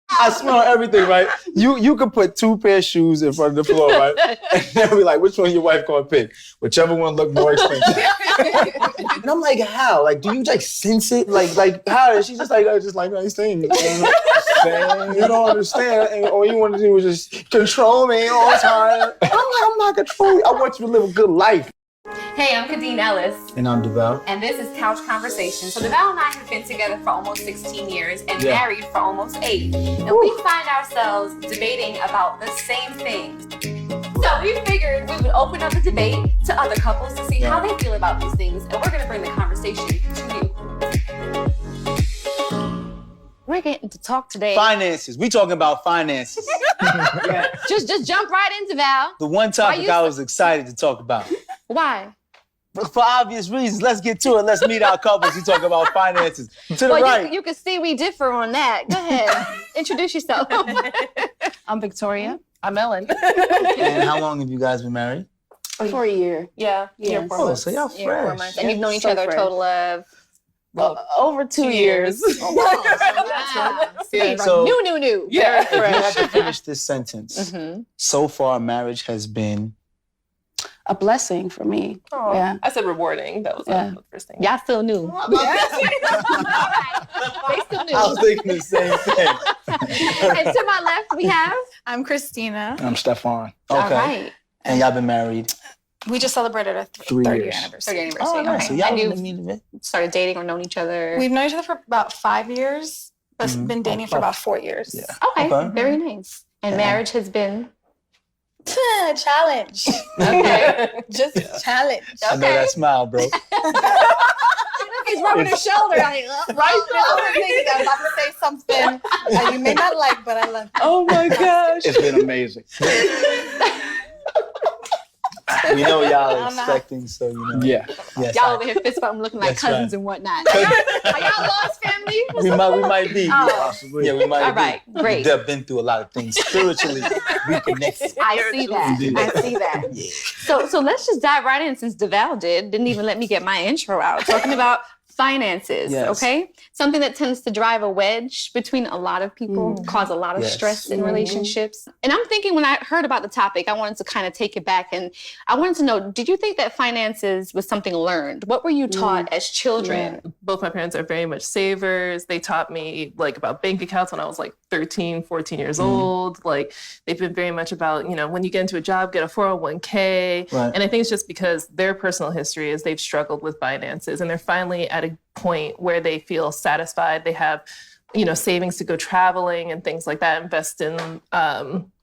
I smell everything, right? You could put 2 pair of shoes in front of the floor, right? And they'll be like, which one your wife gonna pick? Whichever one look more expensive. And I'm like, how? Like, do you like sense it? Like how? And she's just like, I just like nice things. You don't understand. And all you want to do is just control me all the time. And I'm like, I'm not controlling you. I want you to live a good life. Hey, I'm Khadeen Ellis. And I'm Devale. And this is Couch Conversations. So Devale and I have been together for almost 16 years and married for almost 8. And we find ourselves debating about the same things. So we figured we would open up the debate to other couples to see how they feel about these things. And we're going to bring the conversation to you. We're getting to talk today. Finances. We talking about finances. Just jump right in, Devale. The one topic I was excited to talk about. Why? For obvious reasons. Let's get to it. Let's meet our couples who talk about finances. To the right. You can see we differ on that. Go ahead. Introduce yourself. I'm Victoria. I'm Ellen. And how long have you guys been married? For a year. Yeah. Yes. 4 Oh, months. so y'all fresh. 4 months. And you've known each other a total of? Over 2 years. Oh, wow. So, new. Yeah. if you had to finish this sentence, so far marriage has been... A blessing for me. Oh, yeah. I said rewarding. That was the first thing. Y'all still new. They still new. I was thinking the same thing. And to my left, we have? I'm Christina. I'm Stefan. Okay. All right. And y'all been married? We just celebrated our 3 third year years. anniversary. 30th anniversary. Oh, nice. Okay. So y'all And been meeting? started dating or known each other? We've known each other for about 5 years, but been dating for about 4 years. Yeah. Okay. Okay. Very nice. And marriage has been? Challenge. Okay. Just challenge. I know that smile, bro. He's rubbing his shoulder. Like, Right now, I'm about to say something that you may not like, but I love it. Oh my gosh. It's been amazing. We know y'all are expecting, so you know. Yeah. Yes, y'all over here fist bumping, looking like That's cousins right. and whatnot. Are y'all lost family? we might be. Oh. Possibly. Yeah, we might All be. right, great. We've been through a lot of things spiritually. We connected. I see that. I see that. Yeah. So let's just dive right in since Devale didn't even let me get my intro out. Talking about finances, Yes. okay? Something that tends to drive a wedge between a lot of people, cause a lot of stress in relationships. And I'm thinking when I heard about the topic, I wanted to kind of take it back and I wanted to know, did you think that finances was something learned? What were you taught as children? Yeah. Both my parents are very much savers. They taught me like about bank accounts when I was like 13, 14 years old. Like they've been very much about, when you get into a job, get a 401k. Right. And I think it's just because their personal history is they've struggled with finances and they're finally at a point where they feel satisfied. They have, savings to go traveling and things like that, invest in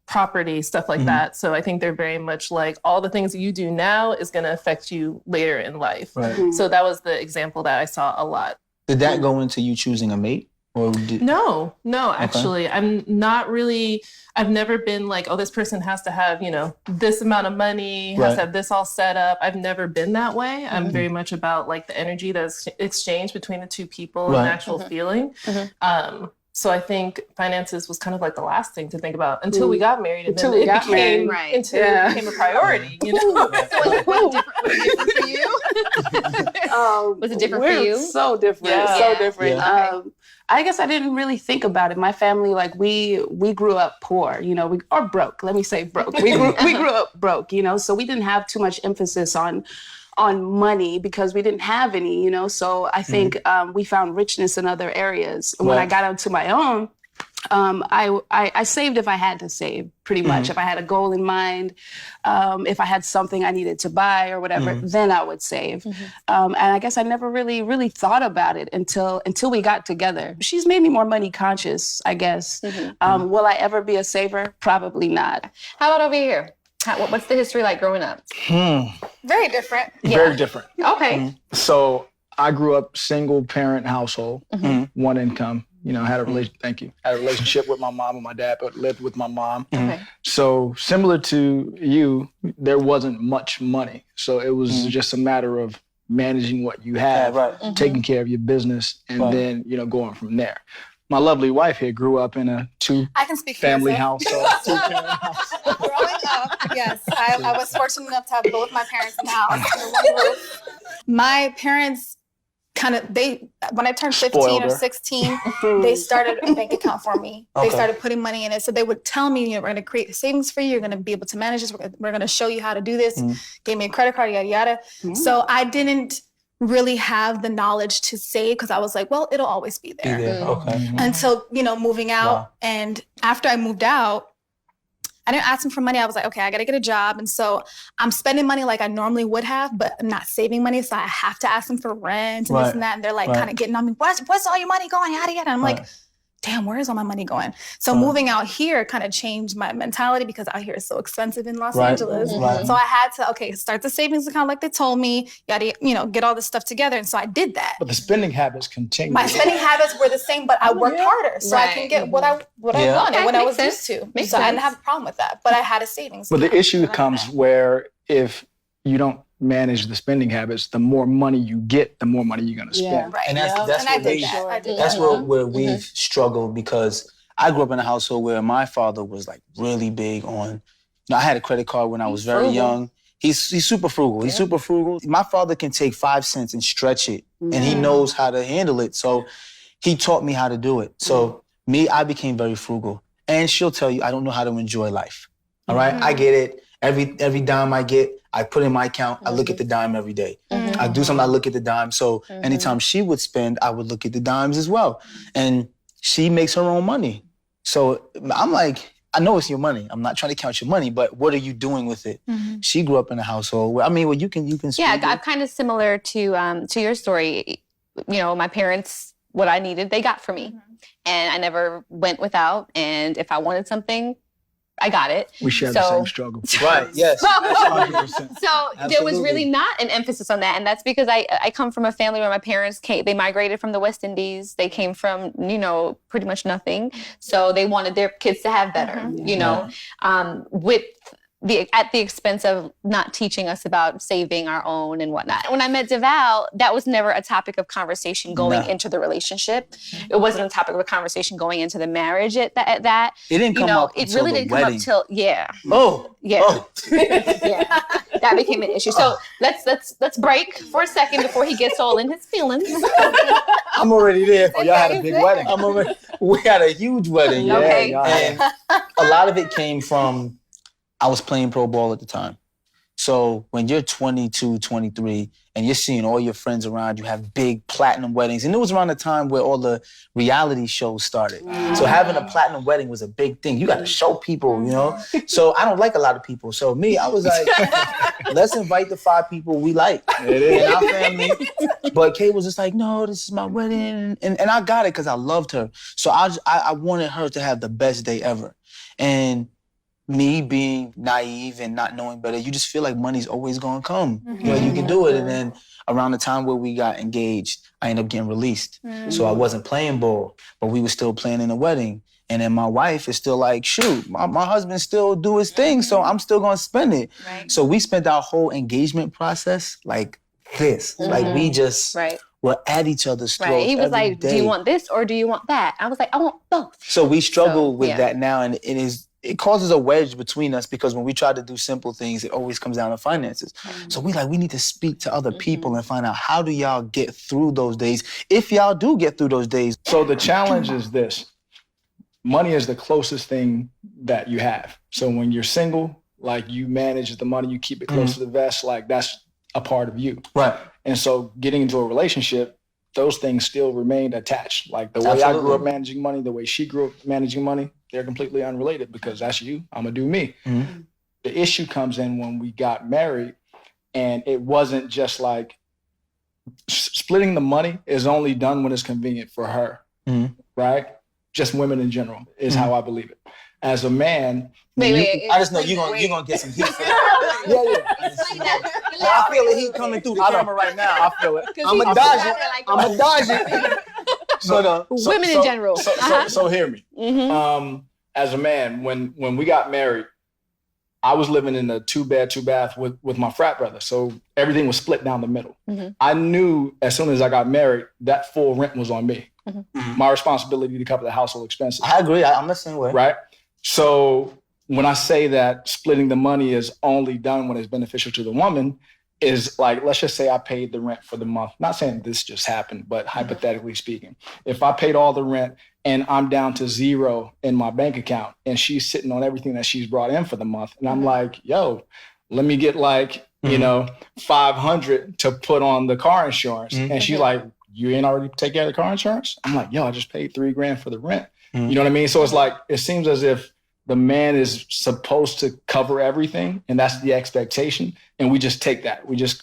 property, stuff like that. So I think they're very much like all the things that you do now is going to affect you later in life. Right. So that was the example that I saw a lot. Did that go into you choosing a mate? Or No, actually, I'm not really, I've never been like, oh, this person has to have, this amount of money, has to have this all set up. I've never been that way. I'm very much about like the energy that's exchanged between the two people and the actual feeling. So I think finances was kind of like the last thing to think about until we got married and then it became a priority, So was it different for you? Was it different for you? So different. Yeah. So different. Yeah. I guess I didn't really think about it. My family, like we grew up poor, or broke. Let me say broke. We grew up broke, so we didn't have too much emphasis on money because we didn't have any, So I think we found richness in other areas. And when I got onto my own, I saved if I had to save, pretty much. If I had a goal in mind, if I had something I needed to buy or whatever, then I would save. And I guess I never really thought about it until we got together. She's made me more money conscious, I guess. Will I ever be a saver? Probably not. How about over here? What's the history like growing up? Very different. Very different. Okay. So I grew up single parent household, one income. Had a relationship with my mom and my dad, but lived with my mom. Okay. So similar to you, there wasn't much money. So it was just a matter of managing what you have, taking care of your business, and then, going from there. My lovely wife here grew up in a I can speak for family myself. household, 2-parent household. Growing up, yes, I was fortunate enough to have both my parents in the house under one roof. My parents when I turned 15 or 16, they started a bank account for me. They started putting money in it. So they would tell me, we're going to create savings for you. You're going to be able to manage this. We're going to show you how to do this. Gave me a credit card, yada, yada. So I didn't really have the knowledge to save because I was like, well, it'll always be there. Until, moving out. And after I moved out, I didn't ask them for money. I was like, okay, I got to get a job. And so I'm spending money like I normally would have, but I'm not saving money. So I have to ask them for rent and this and that. And they're like kind of getting on me. What's all your money going? Yada, yada. And I'm like, damn, where is all my money going? So moving out here kind of changed my mentality because out here is so expensive in Los Angeles. So I had to, start the savings account like they told me, yada, get all this stuff together. And so I did that. But the spending habits continue. My spending habits were the same, but I worked harder so I can get what I wanted when I was used to. So I didn't have a problem with that, but I had a savings account. But the issue comes where if you don't manage the spending habits, the more money you get, the more money you're going to spend. Right. And that's where we've struggled because I grew up in a household where my father was like really big on, I had a credit card when I was very young. He's super frugal. He's super frugal. My father can take 5 cents and stretch it and he knows how to handle it. So he taught me how to do it. So I became very frugal. And she'll tell you, I don't know how to enjoy life. All right? I get it. Every dime I get, I put in my account. I look at the dime every day. I do something, I look at the dime. So anytime she would spend, I would look at the dimes as well. And she makes her own money. So I'm like, I know it's your money. I'm not trying to count your money, but what are you doing with it? She grew up in a household where, you can Yeah, I'm kind of similar to your story. My parents, what I needed, they got for me. And I never went without. And if I wanted something, I got it. We share the same struggle. Right, yes. 100%. So there was really not an emphasis on that. And that's because I come from a family where my parents they migrated from the West Indies. They came from, pretty much nothing. So they wanted their kids to have better, at the expense of not teaching us about saving our own and whatnot. When I met Devale, that was never a topic of conversation going into the relationship. It wasn't a topic of conversation going into the marriage at that. It didn't come up It really didn't come up till, Yeah. That became an issue. So let's break for a second before he gets all in his feelings. I'm already there. Oh, y'all had a big wedding. We had a huge wedding. Okay. And a lot of it came from, I was playing pro ball at the time. So when you're 22, 23, and you're seeing all your friends around you have big platinum weddings, and it was around the time where all the reality shows started. So having a platinum wedding was a big thing. You got to show people, So I don't like a lot of people. So I was like, let's invite the 5 people we like in our family. But Kay was just like, no, this is my wedding. And I got it because I loved her. So I wanted her to have the best day ever. And me being naive and not knowing better, you just feel like money's always gonna come. You can do it. And then around the time where we got engaged, I ended up getting released. So I wasn't playing ball, but we were still planning a wedding. And then my wife is still like, shoot, my husband still do his thing, so I'm still gonna spend it. Right. So we spent our whole engagement process like this. Like we just were at each other's throats. Right. He was like, day. do you want this or do you want that? I was like, I want both. So we struggle with that now, and it causes a wedge between us because when we try to do simple things, it always comes down to finances. So we need to speak to other people and find out, how do y'all get through those days, if y'all do get through those days? So the challenge is this. Money is the closest thing that you have. So when you're single, you manage the money, you keep it close to the vest, that's a part of you. Right. And so getting into a relationship, those things still remained attached. Like the way I grew up managing money, the way she grew up managing money, they're completely unrelated because that's you, I'm gonna do me. The issue comes in when we got married, and it wasn't just like splitting the money is only done when it's convenient for her, right? Just women in general is how I believe it. As a man, I just know you're gonna get some heat. I feel the heat coming through the camera right now. I feel it. I'ma dodge it. Women in general. So hear me. As a man, when we got married, I was living in a 2-bed, 2-bath with my frat brother. So everything was split down the middle. I knew as soon as I got married, that full rent was on me. My responsibility to cover the household expenses. I agree. I'm the same way. Right? So when I say that splitting the money is only done when it's beneficial to the woman, is like, let's just say I paid the rent for the month. Not saying this just happened, but hypothetically speaking, if I paid all the rent and I'm down to zero in my bank account and she's sitting on everything that she's brought in for the month, and I'm like, yo, let me get like, you know, $500 to put on the car insurance. And she's like, you ain't already take care of the car insurance? I'm like, yo, I just paid $3,000 for the rent. You know what I mean? So it's like, it seems as if the man is supposed to cover everything, and that's the expectation. And we just take that. We just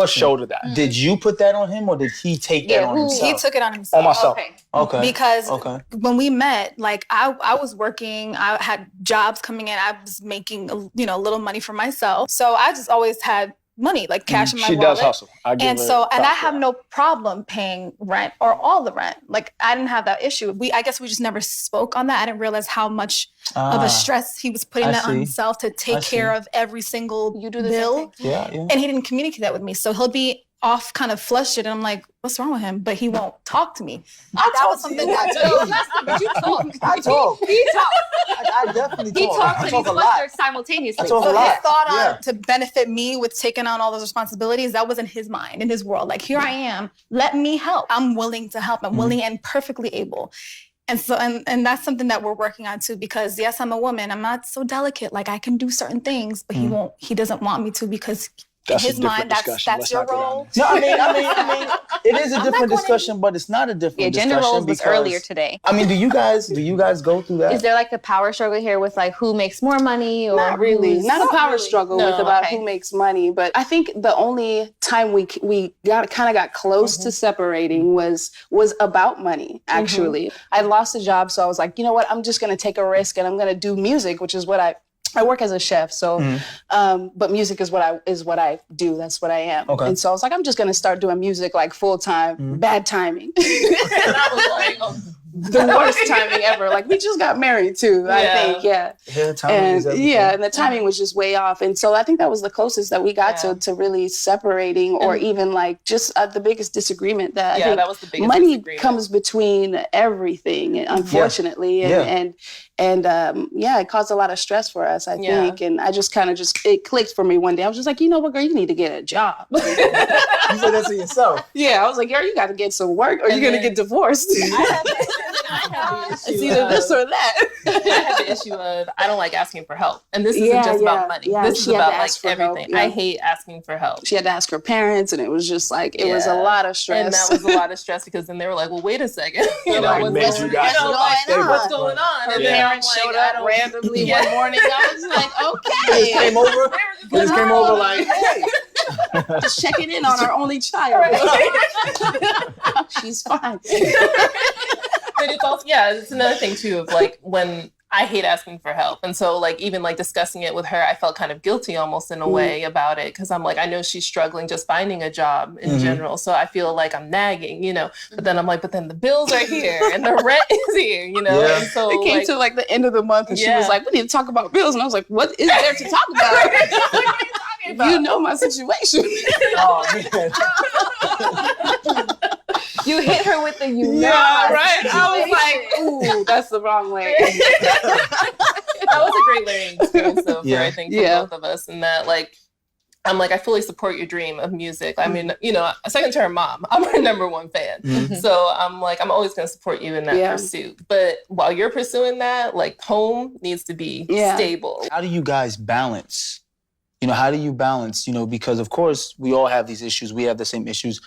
shoulder that. Did you put that on him, or did he take that on himself? He took it on himself. On myself. Okay. Because when we met, like I was working, I had jobs coming in, I was making a little money for myself. So I just always had money, like cash in my wallet. She does hustle. I have no problem paying rent or all the rent. Like I didn't have that issue. I guess we just never spoke on that. I didn't realize how much of a stress he was putting that on himself to take care of every single bill. Yeah. And he didn't communicate that with me. So he'll be off kind of flustered, and I'm like, what's wrong with him? But he won't talk to me. I definitely talk. He talks and he's flustered simultaneously. His thought on to benefit me with taking on all those responsibilities, that was in his mind, in his world. Like, here I am, let me help. I'm willing to help. I'm willing and perfectly able. And so, and that's something that we're working on too, because yes, I'm a woman. I'm not so delicate. Like I can do certain things, but he doesn't want me to, because in his mind, that's your role. No, I mean, it is a different discussion, but it's not a different discussion. Gender roles was earlier today. I mean, do you guys go through that? Is there like a power struggle here with like who makes more money, or not really? Not a power struggle with about who makes money, but I think the only time we got close to separating was about money. Actually, I lost a job, so I was like, you know what? I'm just gonna take a risk, and I'm gonna do music, which is what I work as a chef, so but music is what I do. That's what I am. Okay. And so I was like, I'm just gonna start doing music like full time. Bad timing. That was like the worst timing ever. Like we just got married too. I think, and the timing was just way off. And so I think that was the closest that we got to really separating, or even like just the biggest disagreement that I think that was the biggest money comes between everything, unfortunately, and it caused a lot of stress for us, I think. And I just kind of it clicked for me one day. I was just like, you know what, girl, you need to get a job. You said that to yourself. Yeah, I was like, girl, you got to get some work, or you're going to get divorced. I have the issue. It's either this or that. I have the issue of I don't like asking for help, and this isn't just about money. This is about like everything. I hate asking for help. She had to ask her parents, and it was just like it was a lot of stress. And that was a lot of stress, because then they were like, "Well, wait a second, what's going on?" And then parents showed up randomly one morning. I was like, okay. They just came over like, hey. Just checking in on our only child. She's fine. But it's also, it's another thing too of like when I hate asking for help. And so like even like discussing it with her, I felt kind of guilty almost in a way about it, because I'm like, I know she's struggling just finding a job in general. So I feel like I'm nagging, but then I'm like, but then the bills are here and the rent is here, Yeah. And so it came to like the end of the month, and she was like, we need to talk about bills. And I was like, what is there to talk about? You know my situation. Oh, man. You hit her with the right? I was like, ooh, that's the wrong way. That was a great learning experience though, for I think for both of us, and that like I'm like, I fully support your dream of music. I mean, second to her mom, I'm her number one fan. So I'm like, I'm always going to support you in that pursuit. But while you're pursuing that, like home needs to be stable. How do you guys balance? Because of course we all have these issues. We have the same issues.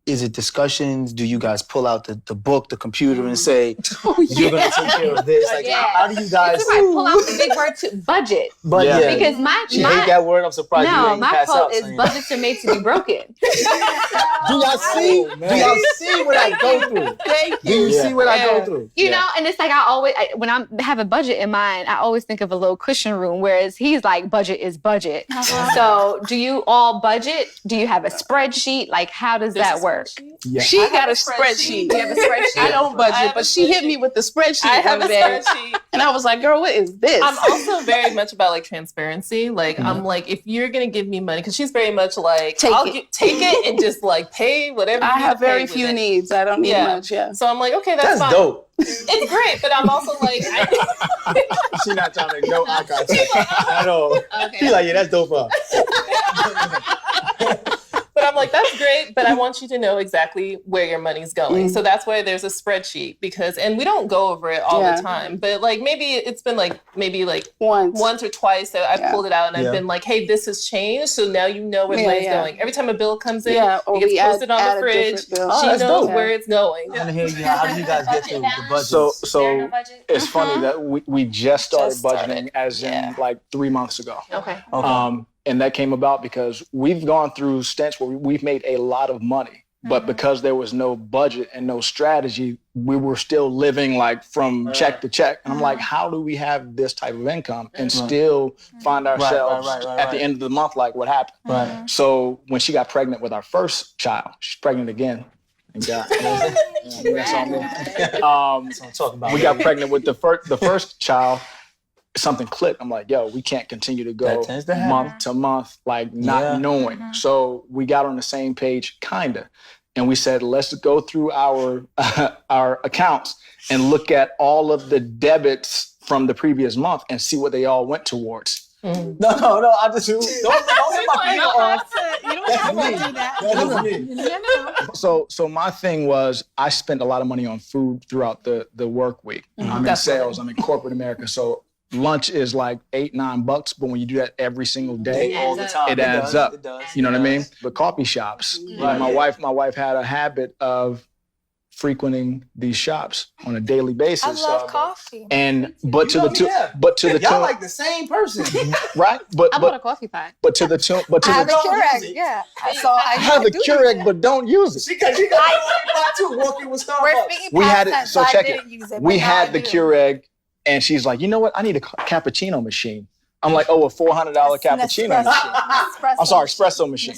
Is it discussions? Do you guys pull out the book, the computer, and say, you're going to take care of this? Like, how do you guys... I pull out the big word budget. Because She hate that word. I'm surprised you didn't pass out. No, my quote is budgets are made to be broken. Do y'all see? Do y'all see what I go through? Thank you. Do you see what I go through? You know, and it's like when I have a budget in mind, I always think of a little cushion room, whereas he's like, budget is budget. So do you all budget? Do you have a spreadsheet? Like, how does that work? Yeah. She got a spreadsheet. You have a spreadsheet? I don't budget, but she hit me with the spreadsheet. I have a spreadsheet. And I was like, girl, what is this? I'm also very much about like transparency. Like, I'm like, if you're going to give me money, because she's very much like, take it and just like pay whatever I have very few needs. I don't need much. Yeah. So I'm like, okay, that's fine. Dope. It's great, but I'm also like... She's not trying to make no eye contact at all. Okay. She's like, yeah, that's dope. But I'm like, that's great, but I want you to know exactly where your money's going. So that's why there's a spreadsheet and we don't go over it all the time, but like maybe it's been like once or twice that I've pulled it out and I've been like, hey, this has changed. So now you know where the money's going. Every time a bill comes in, it gets posted on the fridge. She knows where it's going. I want to hear you. How do you guys get to the budget? So it's funny that we just started budgeting as in like 3 months ago. Okay. And that came about because we've gone through stints where we've made a lot of money, but because there was no budget and no strategy, we were still living like from check to check. And I'm like, how do we have this type of income and still find ourselves at the end of the month, like what happened? Right. So when she got pregnant with our first child, she's pregnant again. That's on me. That's what I'm talking about. We got pregnant with the first child. Something clicked. I'm like, yo, we can't continue to go month to month, like not knowing. So we got on the same page, kinda. And we said, let's go through our accounts and look at all of the debits from the previous month and see what they all went towards. No, I just don't hit my finger off. You don't have to do that. So my thing was I spent a lot of money on food throughout the work week. I'm in sales, I'm in corporate America. So lunch is like $8-9, but when you do that every single day, all the time, it adds up. It does. You know what I mean? The coffee shops. You know, my wife had a habit of frequenting these shops on a daily basis. I love coffee. But to the tune, y'all like the same person, right? But I bought a coffee pot. But to the tune, I have a Keurig. Yeah. So I have a Keurig, but don't use it. She got a pot too. Walking with Starbucks. We're speaking We had past it. So tense, check I it. didn't use it. We but now had I the do. Keurig, and she's like, you know what? I need a cappuccino machine. I'm like, oh, a $400 cappuccino machine. I'm sorry, espresso machine.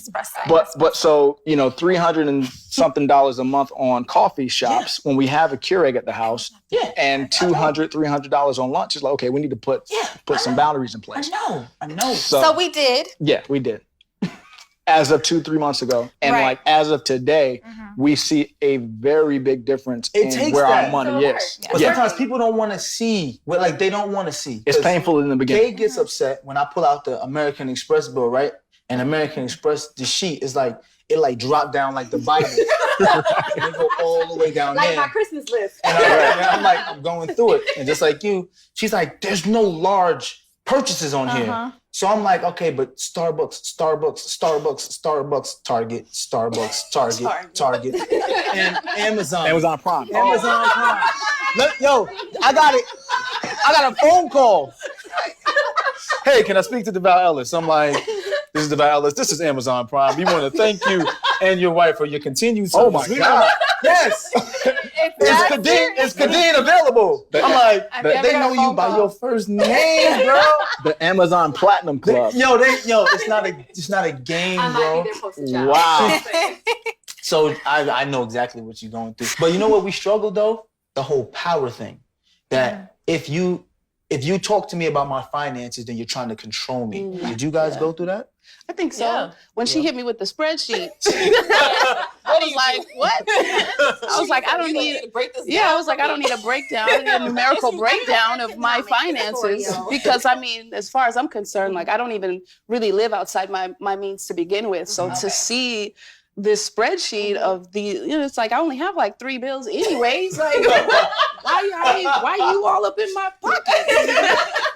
But so, you know, $300 and something a month on coffee shops when we have a Keurig at the house and $200, $300 on lunch. It's like, okay, we need to put some boundaries in place. I know. So we did. Yeah, we did. As of 2-3 months ago. And like as of today, we see a very big difference in where our money is. But sometimes people don't want to see what they don't want to see. It's painful in the beginning. Kay gets upset when I pull out the American Express bill, right? And American Express, the sheet is like, it dropped down like the Bible. And it go all the way down there. Like my Christmas list. And I'm going through it. And just like you, she's like, there's no large purchases on here. So I'm like, okay, but Starbucks, Target, Target, and Amazon. Amazon Prime. Amazon Prime. Yo, I got it. I got a phone call. Hey, can I speak to Devale Ellis? I'm like, this is Devale Ellis. This is Amazon Prime. We want to thank you and your wife for your continued service. Oh my God. Yes. Is Khadeen available? I'm like, they know you by your first name, bro. The Amazon Platinum Club. It's not a game, I bro. might be their poster child. Wow. So I know exactly what you're going through. But you know what we struggle though? The whole power thing. That if you talk to me about my finances, then you're trying to control me. Did you guys go through that? I think so. Yeah. When she hit me with the spreadsheet, I was like, what? I was like, I don't need. I was like, I don't need a breakdown. I don't need a numerical breakdown of my finances because I mean, as far as I'm concerned, like I don't even really live outside my means to begin with. So to see this spreadsheet of it's like I only have like 3 bills anyways. Like, why you all up in my pocket?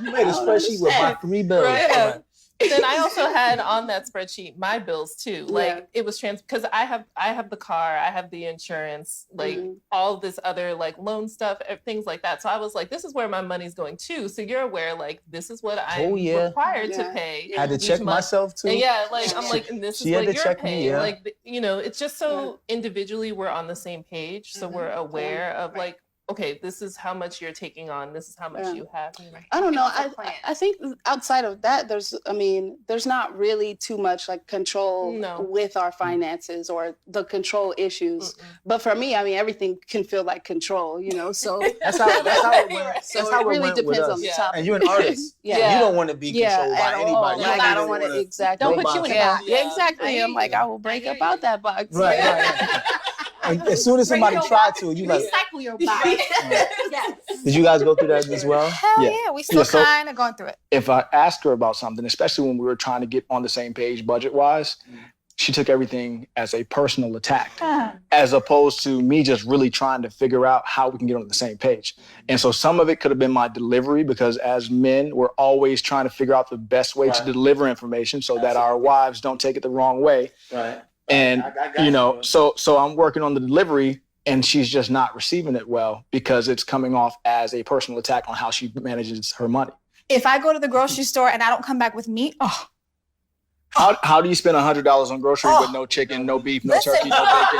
You made a spreadsheet with my 3 bills. Right. Then I also had on that spreadsheet my bills too. Like it was because I have the car, I have the insurance, like all this other like loan stuff, things like that. So I was like, this is where my money's going too. So you're aware, like this is what I'm required to pay. I had to check myself too. And I'm like, and this is what you're paying. Like it's just so individually we're on the same page. So we're aware of like, okay, this is how much you're taking on. This is how much you have. I don't know. I think outside of that, there's not really too much like control with our finances or the control issues. But for me, I mean, everything can feel like control, so. That's how it went. So it really depends on the topic. And you're an artist. You don't want to be controlled by anybody. Like, I don't want to, exactly. Don't put you in a box. Yeah, exactly. I'm like, I will break up out that box. Right. As soon as somebody tried to, you like recycle your box. Yes. Did you guys go through that as well? Hell yeah, we still so kind of going through it. If I asked her about something, especially when we were trying to get on the same page budget-wise, she took everything as a personal attack, as opposed to me just really trying to figure out how we can get on the same page. And so some of it could have been my delivery, because as men, we're always trying to figure out the best way to deliver information so that our wives don't take it the wrong way. Right. And, you know, so I'm working on the delivery, and she's just not receiving it well because it's coming off as a personal attack on how she manages her money. If I go to the grocery store and I don't come back with meat, How do you spend $100 on groceries with no chicken, no beef, no turkey, no bacon?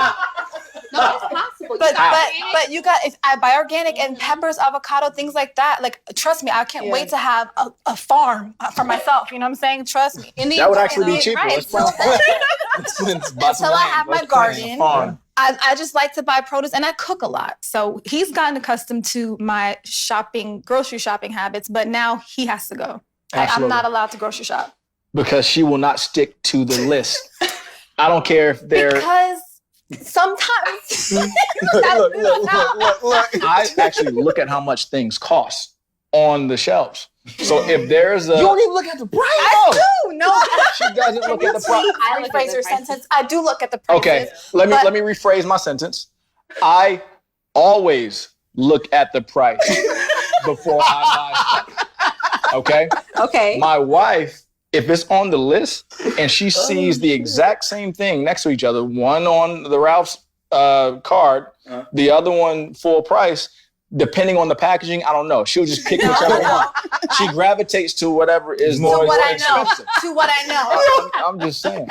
No, it's possible. But you got, if I buy organic and peppers, avocado, things like that. Like, trust me, I can't wait to have a farm for myself. You know what I'm saying? Trust me. That would actually be cheaper. Until I have my garden, I just like to buy produce, and I cook a lot. So he's gotten accustomed to my grocery shopping habits, but now he has to go. I'm not allowed to grocery shop. Because she will not stick to the list. I don't care if they're... Because sometimes... Look. I actually look at how much things cost on the shelves. So if there's a... You don't even look at the price? I do! No. She doesn't look at the price. I rephrase your sentence. I do look at the prices. Okay, let me rephrase my sentence. I always look at the price before I buy stuff. Okay? Okay. My wife, if it's on the list and she sees the exact same thing next to each other, one on the Ralph's card, the other one full price, depending on the packaging, I don't know. She'll just pick whichever one. She gravitates to whatever is more expensive. To what I know. I'm just saying.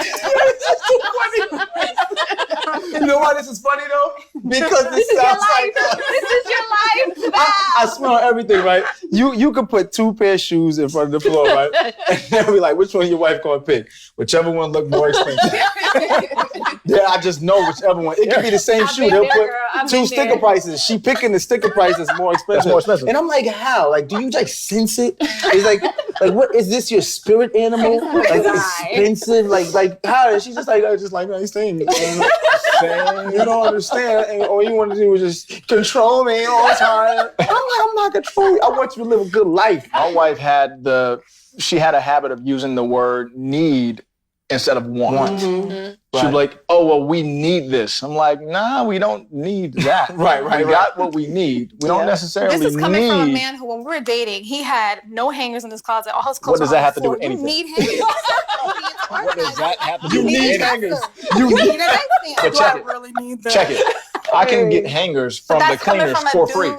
You know why this is funny though? Because this sounds like This is your life. I smell everything, right? You could put 2 pair of shoes in front of the floor, right? And they'll be like, which one your wife gonna pick? Whichever one look more expensive. Yeah, I just know whichever one. It could be the same shoe. They'll put 2 sticker prices. She picking the sticker price that's more expensive. And I'm like, how? Like, do you like sense it? It's like what is this, your spirit animal? Like expensive? Like how? And she's just like nice things. You don't understand. And all you want to do is just control me all the time. I'm not controlling you. I want you to live a good life. My wife had a habit of using the word need instead of want. Mm-hmm. She'd be like, oh, well, we need this. I'm like, nah, we don't need that. Right. We got what we need. We don't necessarily need. This is coming from a man who, when we were dating, he had no hangers in his closet. All his clothes What does were that on have the to do floor. with anything? You need hangers. What does that have to do You with need anything? hangers. You need a nightstand. But Do check I it. really need that? Check it. I can get hangers from the That's coming cleaners from a for dude. free.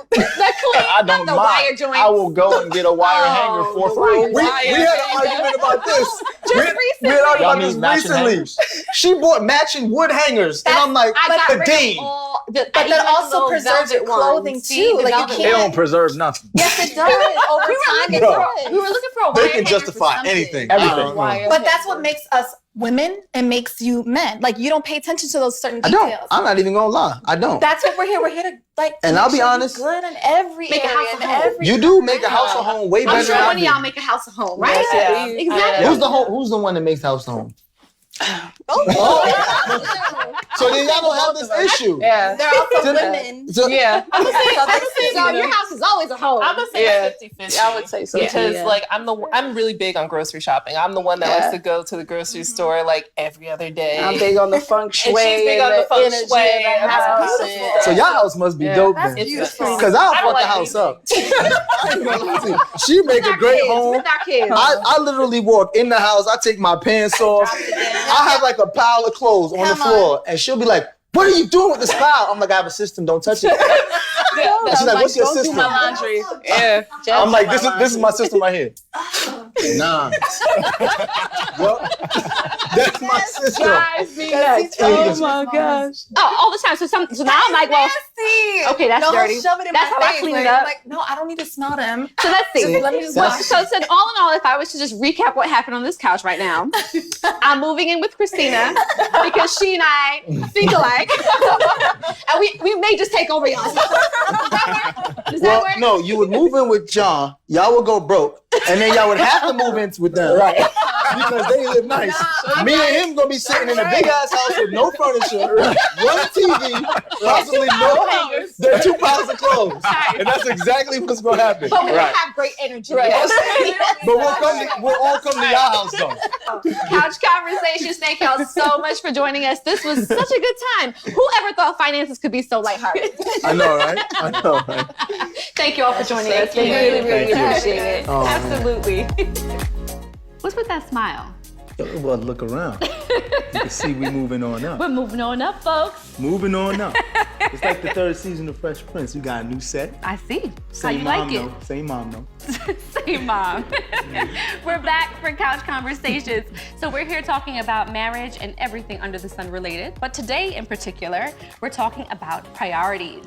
I don't The mind. wire joints. I will go and get a wire hanger for free. We had an argument about this. We had an Y'all argument need about matching this recently. hangers. She bought matching wood hangers, and I'm like, Khadeen. But that also preserves your clothing too. Like you They can't. don't preserve nothing. Yes, it does. Over time, it No. does. We were looking for a wire They can hanger for justify something. anything. Everything. But that's what makes us women and makes you men. Like you don't pay attention to those certain I details. don't. I'm not even gonna lie. I don't. That's what we're here. We're here to like. And I'll be honest, Good in every Make a area. house in a home. every You do make a house a home way better I'm sure than I one of do. y'all make a house a home, right? Yes, Yeah. Exactly. Who's the one that makes house a home? So then y'all don't have this issue. Yeah. They're also Did- women. So, Yeah. I'm gonna say so your house is always a home. I'm gonna say Yeah. 50-50. I would say so too, Because yeah. like I'm really big on grocery shopping. I'm the one that likes to go to the grocery store like every other day. I'm big on the feng shui. And she's big on the feng energy shui, of the and that's house. beautiful. so y'all house must be dope then. It's beautiful. Because I'll I fuck don't the house up. anything. She make a great home. With our kids. I literally walk in the house, I take my pants off. I have like a pile of clothes on the floor, and she'll be like, what are you doing with this pile? I'm like, I have a system, don't touch it. And she's like, what's your Don't system? do my laundry. Yeah. I'm like, this is my system right here. Nah. Well, that's my system. Drives me nuts. Oh my gosh. Oh, all the time. So now I'm like, well, Nasty. okay, that's No, dirty. Shove it in That's my how I face. clean it Like, up. I'm like, no, I don't need to smell them. So let's see. Let me just That's- wash. So all in all, if I was to just recap what happened on this couch right now, I'm moving in with Christina because she and I think alike. And we may just take over y'all. Does that Well, work? no, you would move in with John, y'all would go broke, and then y'all would have to move in with them. Right. Because they live nice. Me and him gonna be sitting in a big ass house with no furniture, one TV, possibly no hangers. There are 2 piles of clothes. And that's exactly what's gonna happen. But we have great energy. Right. But we'll all come to your house though. Couch Conversations, thank y'all so much for joining us. This was such a good time. Whoever thought finances could be so lighthearted? I know, right? I know, right? Thank you all for joining us. We really appreciate it. Oh, Absolutely. What's with that smile? Well, look around. You can see we moving on up. We're moving on up, folks. Moving on up. It's like the 3rd season of Fresh Prince. You got a new set. I see. Same How you mom, like it? though. Same mom, though. Same mom. We're back for Couch Conversations. So we're here talking about marriage and everything under the sun related. But today in particular, we're talking about priorities.